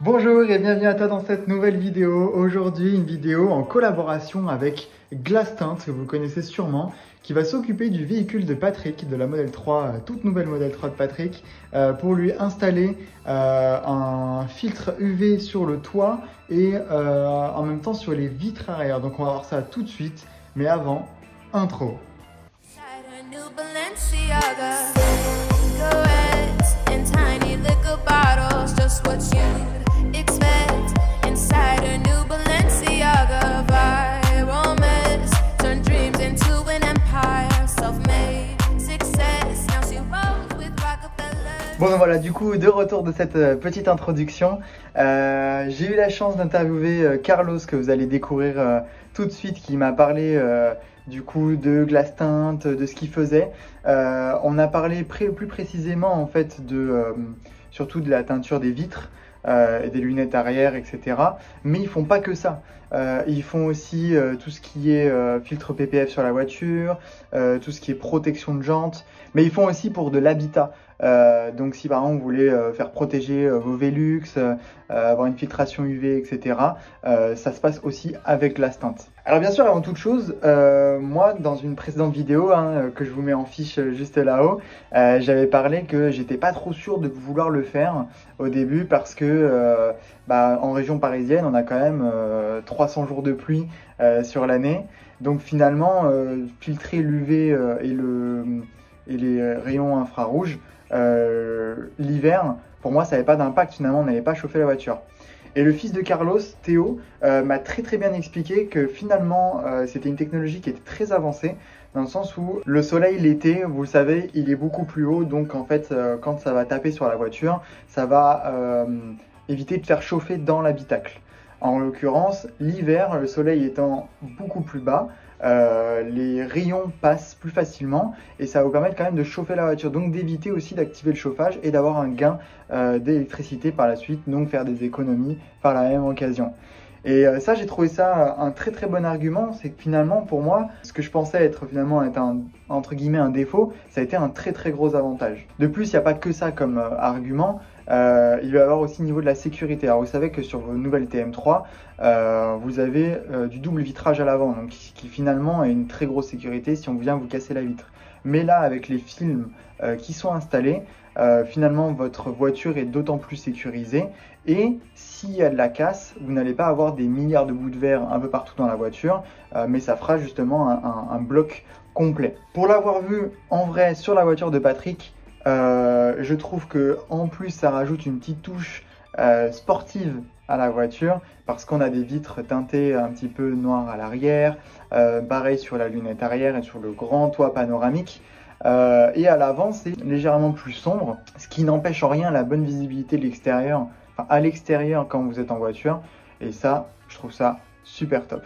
Bonjour et bienvenue à toi dans cette nouvelle vidéo. Aujourd'hui, une vidéo en collaboration avec Glasstint, que vous connaissez sûrement, qui va s'occuper du véhicule de Patrick, de la Model 3, toute nouvelle Model 3 de Patrick, pour lui installer un filtre UV sur le toit et en même temps sur les vitres arrière. Donc on va voir ça tout de suite, mais avant, intro. Bon voilà, du coup, de retour de cette petite introduction, j'ai eu la chance d'interviewer Carlos, que vous allez découvrir tout de suite, qui m'a parlé du coup de Glasstint, de ce qu'il faisait. On a parlé plus précisément en fait surtout de la teinture des vitres, et des lunettes arrière, etc. Mais ils font pas que ça. Ils font aussi tout ce qui est filtre PPF sur la voiture, tout ce qui est protection de jantes, mais ils font aussi pour de l'habitat. Donc si par exemple vous voulez faire protéger vos Velux, avoir une filtration UV, etc., ça se passe aussi avec Glasstint. Alors bien sûr, avant toute chose, moi dans une précédente vidéo que je vous mets en fiche juste là-haut, j'avais parlé que j'étais pas trop sûr de vouloir le faire au début parce que en région parisienne on a quand même 300 jours de pluie sur l'année, donc finalement filtrer l'UV et les rayons infrarouges l'hiver, pour moi ça n'avait pas d'impact, finalement on n'allait pas chauffer la voiture. Et le fils de Carlos, Théo, m'a très bien expliqué que finalement c'était une technologie qui était très avancée, dans le sens où le soleil l'été, vous le savez, il est beaucoup plus haut, donc en fait quand ça va taper sur la voiture, ça va éviter de faire chauffer dans l'habitacle. En l'occurrence, l'hiver, le soleil étant beaucoup plus bas, les rayons passent plus facilement et ça va vous permettre quand même de chauffer la voiture, donc d'éviter aussi d'activer le chauffage et d'avoir un gain d'électricité par la suite, donc faire des économies par la même occasion. Et ça, j'ai trouvé ça un très bon argument. C'est que finalement pour moi, ce que je pensais être finalement entre guillemets un défaut, ça a été un très gros avantage. De plus, il n'y a pas que ça comme argument. Il va y avoir aussi au niveau de la sécurité. Alors vous savez que sur vos nouvelles TM3, vous avez du double vitrage à l'avant, donc qui finalement est une très grosse sécurité si on vient vous casser la vitre. Mais là, avec les films qui sont installés, finalement votre voiture est d'autant plus sécurisée, et s'il y a de la casse, vous n'allez pas avoir des milliards de bouts de verre un peu partout dans la voiture, mais ça fera justement un bloc complet. Pour l'avoir vu en vrai sur la voiture de Patrick, je trouve que en plus ça rajoute une petite touche sportive à la voiture, parce qu'on a des vitres teintées un petit peu noires à l'arrière, pareil sur la lunette arrière et sur le grand toit panoramique, et à l'avant c'est légèrement plus sombre, ce qui n'empêche en rien la bonne visibilité de l'extérieur, enfin à l'extérieur quand vous êtes en voiture, et ça je trouve ça super top.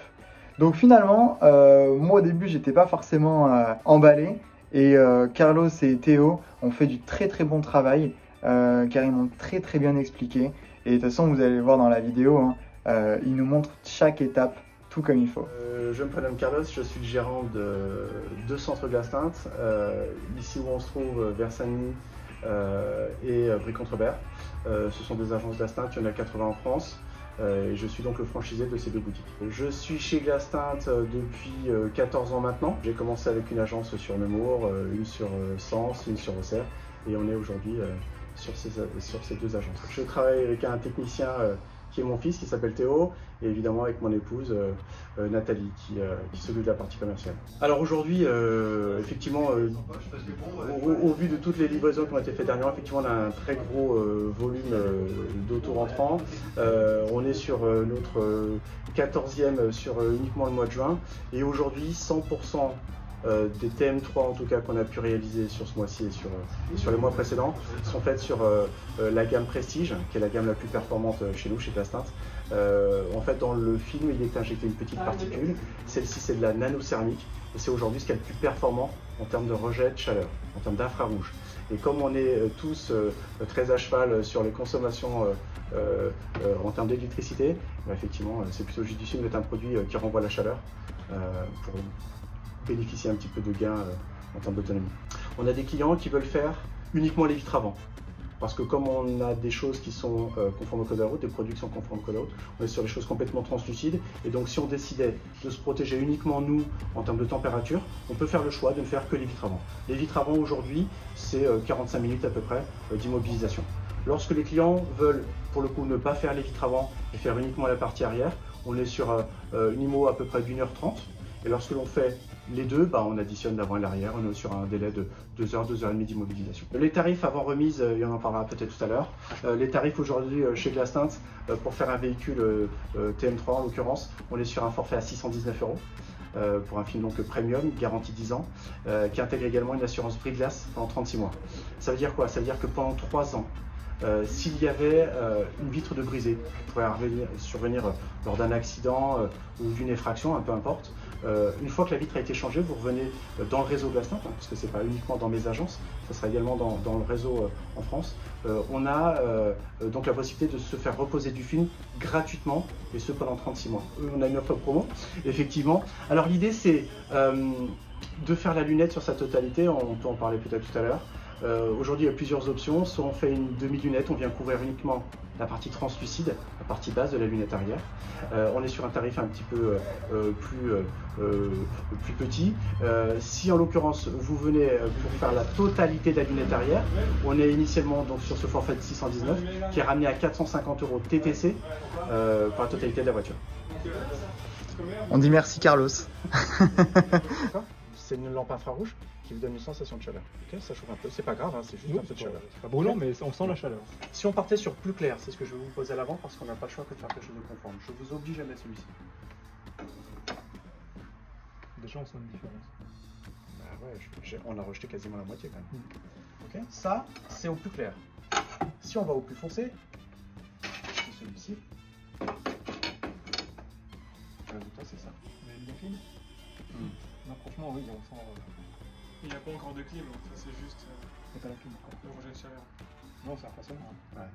Donc finalement moi au début j'étais pas forcément emballé, et Carlos et Théo ont fait du très bon travail, car ils m'ont très bien expliqué. Et de toute façon, vous allez le voir dans la vidéo, ils nous montrent chaque étape tout comme il faut. Je me prénomme Carlos, je suis le gérant de deux centres Glasstint, ici où on se trouve, vers Saint-Denis et Brie-Contrebert. Ce sont des agences Glasstint, il y en a 80 en France. Et je suis donc le franchisé de ces deux boutiques. Je suis chez Glasstint depuis 14 ans maintenant. J'ai commencé avec une agence sur Nemours, une sur Sens, une sur Auxerre, et on est aujourd'hui sur ces deux agences. Je travaille avec un technicien qui est mon fils, qui s'appelle Théo, et évidemment avec mon épouse Nathalie, qui s'occupe de la partie commerciale. Alors aujourd'hui, effectivement, au vu de toutes les livraisons qui ont été faites dernièrement, effectivement on a un très gros volume d'auto rentrants. On est sur notre 14e sur uniquement le mois de juin, et aujourd'hui 100% des TM3 en tout cas qu'on a pu réaliser sur ce mois-ci et sur les mois précédents sont faites sur la gamme Prestige, qui est la gamme la plus performante chez nous, chez Glasstint. En fait, dans le film, il est injecté une petite particule. Celle-ci, c'est de la nanocéramique, et c'est aujourd'hui ce qu'il y a de plus performant en termes de rejet de chaleur, en termes d'infrarouge. Et comme on est tous très à cheval sur les consommations en termes d'électricité, effectivement, c'est plutôt judicieux de mettre un produit qui renvoie la chaleur pour bénéficier un petit peu de gains en termes d'autonomie. On a des clients qui veulent faire uniquement les vitres avant. Parce que comme on a des choses qui sont conformes au code de la route, des produits qui sont conformes au code de la route, on est sur des choses complètement translucides. Et donc si on décidait de se protéger uniquement nous en termes de température, on peut faire le choix de ne faire que les vitres avant. Les vitres avant aujourd'hui, c'est 45 minutes à peu près d'immobilisation. Lorsque les clients veulent pour le coup ne pas faire les vitres avant et faire uniquement la partie arrière, on est sur une IMO à peu près d'1h30. Et lorsque l'on fait les deux, on additionne l'avant et l'arrière, on est sur un délai de 2 heures, 2 heures et demie d'immobilisation. Les tarifs avant remise, il y en parlera peut-être tout à l'heure. Les tarifs aujourd'hui chez Glastint, pour faire un véhicule TM3 en l'occurrence, on est sur un forfait à 619 € pour un film donc premium, garantie 10 ans, qui intègre également une assurance brise-glace pendant 36 mois. Ça veut dire quoi? Ça veut dire que pendant 3 ans, s'il y avait une vitre de brisée qui pourrait survenir lors d'un accident ou d'une effraction, peu importe, une fois que la vitre a été changée, vous revenez dans le réseau Glastint, parce que ce n'est pas uniquement dans mes agences, ça sera également dans le réseau en France. On a donc la possibilité de se faire reposer du film gratuitement, et ce pendant 36 mois. On a une offre promo, effectivement. Alors l'idée c'est de faire la lunette sur sa totalité, on peut en parler peut-être tout à l'heure. Aujourd'hui, il y a plusieurs options. Soit on fait une demi-lunette, on vient couvrir uniquement la partie translucide, la partie basse de la lunette arrière. On est sur un tarif un petit peu plus petit. Si en l'occurrence vous venez pour faire la totalité de la lunette arrière, on est initialement donc sur ce forfait de 619 qui est ramené à 450 € TTC pour la totalité de la voiture. On dit merci Carlos. C'est une lampe infrarouge qui vous donne une sensation de chaleur. Okay, ça chauffe un peu, c'est pas grave, c'est juste un peu de chaleur. C'est pas brûlant, mais on sent la chaleur. Si on partait sur plus clair, c'est ce que je vais vous poser à l'avant parce qu'on n'a pas le choix que de faire quelque chose de conforme. Je vous oblige à mettre celui-ci. Déjà, on sent une différence. Ouais, on a rejeté quasiment la moitié quand même. Okay, ça, c'est au plus clair. Si on va au plus foncé, c'est celui-ci. Le résultat, c'est ça. Mais il y a clim Non, franchement, oui, on sent. Il n'y a pas encore de clim, donc c'est juste pas la clim, le rejet de chaleur. Non, c'est impressionnant. Ouais.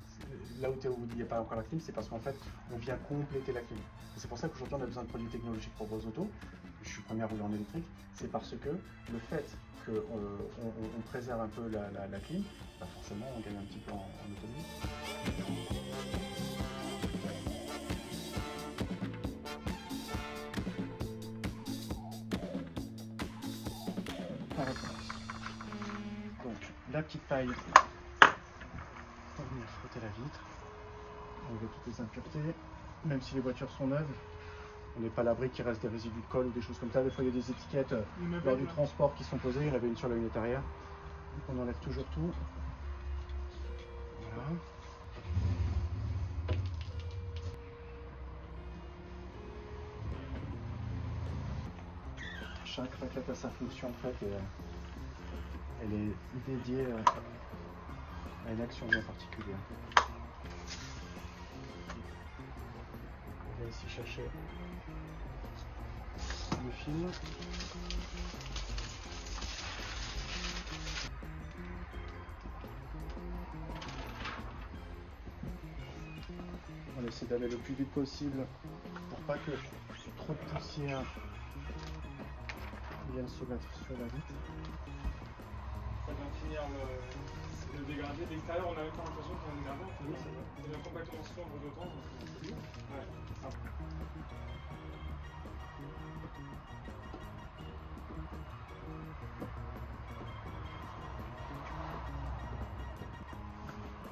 Là où Théo vous dit qu'il n'y a pas encore la clim, c'est parce qu'en fait, on vient compléter la clim. C'est pour ça qu'aujourd'hui, on a besoin de produits technologiques pour vos autos. Je suis premier à rouler en électrique. C'est parce que le fait qu'on préserve un peu la clim, forcément, on gagne un petit peu en autonomie. Donc la petite paille pour venir frotter la vitre, enlever toutes les impuretés, même si les voitures sont neuves, on n'est pas à l'abri qu'il reste des résidus de colle ou des choses comme ça. Des fois il y a des étiquettes lors du transport qui sont posées, il y en avait une sur la lunette arrière, donc on enlève toujours tout. Voilà. Chaque plaquette a sa fonction en fait et elle est dédiée à une action bien particulière. On va ici chercher le film. On va essayer d'aller le plus vite possible pour pas que trop de poussière viennent se mettre sur la vitre. Ça vient finir le dégradé. D'extérieur, on a encore l'impression qu'il y a un dégradé. Oui, c'est vrai. Il y a complètement sombre d'autant. Ouais, c'est ça.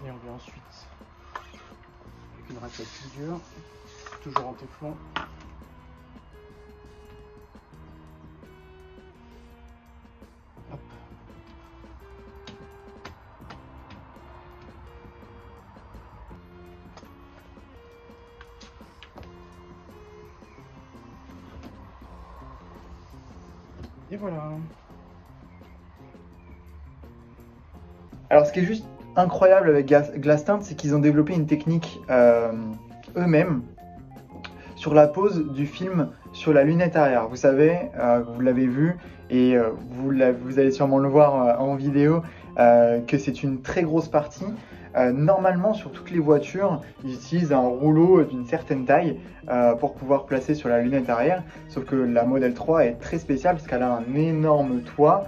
Et on vient ensuite avec une raclette plus dure, toujours en téflon. Hop. Et voilà. Alors ce qui est juste incroyable avec Glastint, c'est qu'ils ont développé une technique eux-mêmes sur la pose du film sur la lunette arrière. Vous savez, vous l'avez vu et vous allez sûrement le voir en vidéo, que c'est une très grosse partie. Normalement, sur toutes les voitures, ils utilisent un rouleau d'une certaine taille pour pouvoir placer sur la lunette arrière. Sauf que la Model 3 est très spéciale parce qu'elle a un énorme toit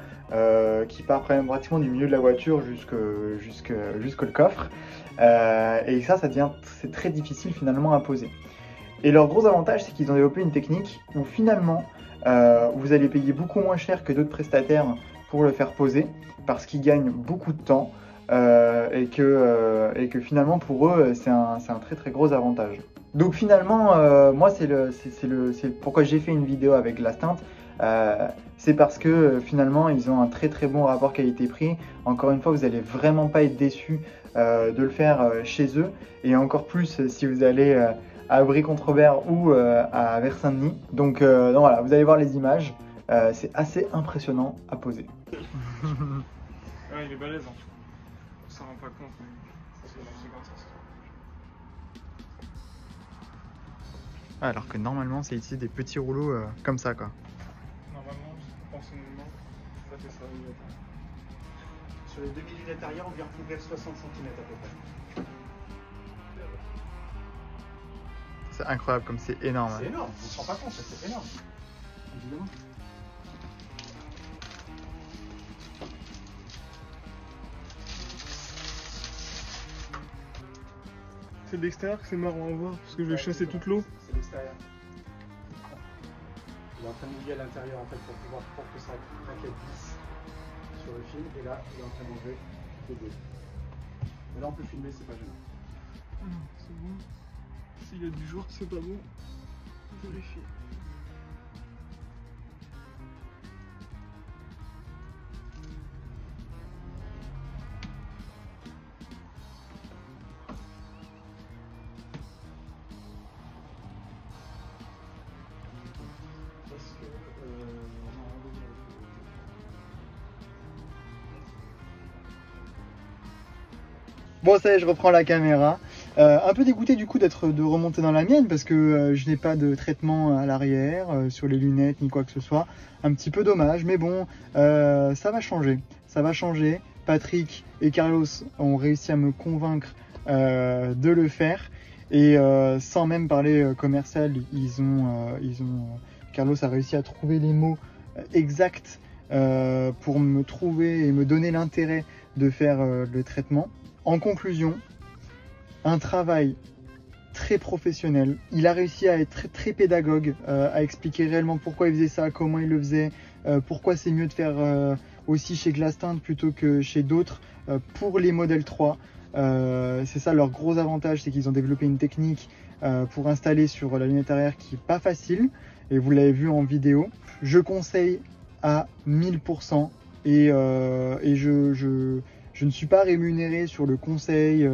qui part pratiquement du milieu de la voiture jusqu'au coffre. Et ça devient c'est très difficile finalement à poser. Et leur gros avantage, c'est qu'ils ont développé une technique où finalement vous allez payer beaucoup moins cher que d'autres prestataires pour le faire poser, parce qu'ils gagnent beaucoup de temps et que finalement pour eux c'est un très très gros avantage. Donc finalement moi c'est pourquoi j'ai fait une vidéo avec Glasstint. C'est parce que finalement ils ont un très très bon rapport qualité-prix. Encore une fois, vous n'allez vraiment pas être déçu de le faire chez eux, et encore plus si vous allez à Brie-Contrebert ou à Vers-Saint-Denis. Donc voilà, vous allez voir les images, c'est assez impressionnant à poser. Ouais, il est balèze, hein. On s'en rend pas compte, mais c'est comme ça. Alors que normalement c'est ici des petits rouleaux comme ça quoi. Normalement, personnellement, ça fait ça. Sur les 2 mm arrière, on vient recouvrir 60 cm à peu près. C'est incroyable comme c'est énorme. C'est énorme, on ne se rend pas compte, c'est énorme. Évidemment. C'est de l'extérieur que c'est marrant à voir, parce que je vais chasser toute l'eau. C'est l'extérieur. Il est en train de mouiller à l'intérieur en fait pour que ça raquette glisse sur le film, et là il est en train d'enlever les deux. Mais là on peut filmer, c'est pas gênant. C'est bon. S'il y a du jour, c'est pas bon. Vérifie. Bon, ça y est, je reprends la caméra. Un peu dégoûté du coup de remonter dans la mienne, parce que je n'ai pas de traitement à l'arrière sur les lunettes ni quoi que ce soit. Un petit peu dommage, mais bon, ça va changer. Ça va changer. Patrick et Carlos ont réussi à me convaincre de le faire, et sans même parler commercial, Carlos a réussi à trouver les mots exacts pour me trouver et me donner l'intérêt de faire le traitement. En conclusion, un travail très professionnel. Il a réussi à être très pédagogue, à expliquer réellement pourquoi il faisait ça, comment il le faisait, pourquoi c'est mieux de faire aussi chez Glasstint plutôt que chez d'autres pour les modèles 3. C'est ça leur gros avantage, c'est qu'ils ont développé une technique pour installer sur la lunette arrière qui n'est pas facile, et vous l'avez vu en vidéo. Je conseille à 1000%, et je ne suis pas rémunéré sur le conseil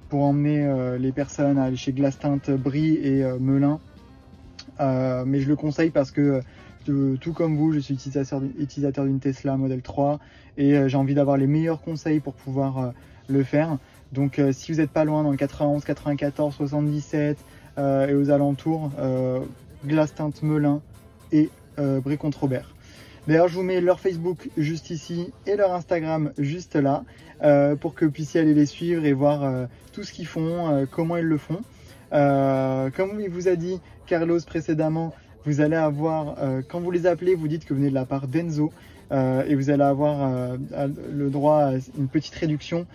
pour emmener les personnes à aller chez Glasstint, Brie et Melun, mais je le conseille parce que tout comme vous, je suis utilisateur d'une Tesla Model 3, et j'ai envie d'avoir les meilleurs conseils pour pouvoir le faire. Donc si vous n'êtes pas loin dans le 91, 94, 77 et aux alentours, Glasstint, Melun et Brie-Contrebert. D'ailleurs, je vous mets leur Facebook juste ici et leur Instagram juste là, pour que vous puissiez aller les suivre et voir tout ce qu'ils font, comment ils le font. Comme il vous a dit Carlos précédemment, vous allez avoir, quand vous les appelez, vous dites que vous venez de la part d'Enzo, et vous allez avoir le droit à une petite réduction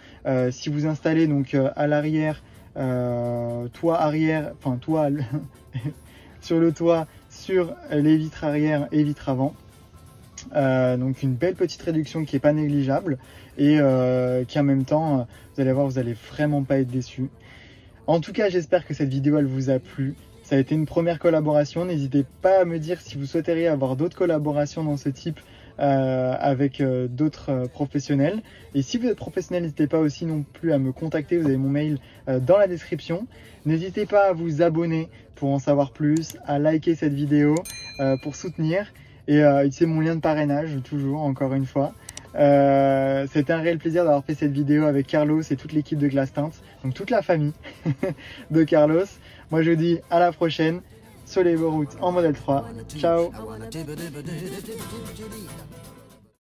si vous installez donc à l'arrière, toit arrière, enfin toit sur le toit, sur les vitres arrière et vitres avant. Donc une belle petite réduction qui est pas négligeable, et qui en même temps, vous allez voir, vous allez vraiment pas être déçus. En tout cas, j'espère que cette vidéo elle vous a plu. Ça a été une première collaboration. N'hésitez pas à me dire si vous souhaiteriez avoir d'autres collaborations dans ce type avec d'autres professionnels. Et si vous êtes professionnel, n'hésitez pas aussi non plus à me contacter. Vous avez mon mail dans la description. N'hésitez pas à vous abonner pour en savoir plus, à liker cette vidéo pour soutenir, et utiliser mon lien de parrainage toujours, encore une fois. C'était un réel plaisir d'avoir fait cette vidéo avec Carlos et toute l'équipe de Glasstint, donc toute la famille de Carlos. Moi je vous dis à la prochaine sur les routes en modèle 3. Ciao.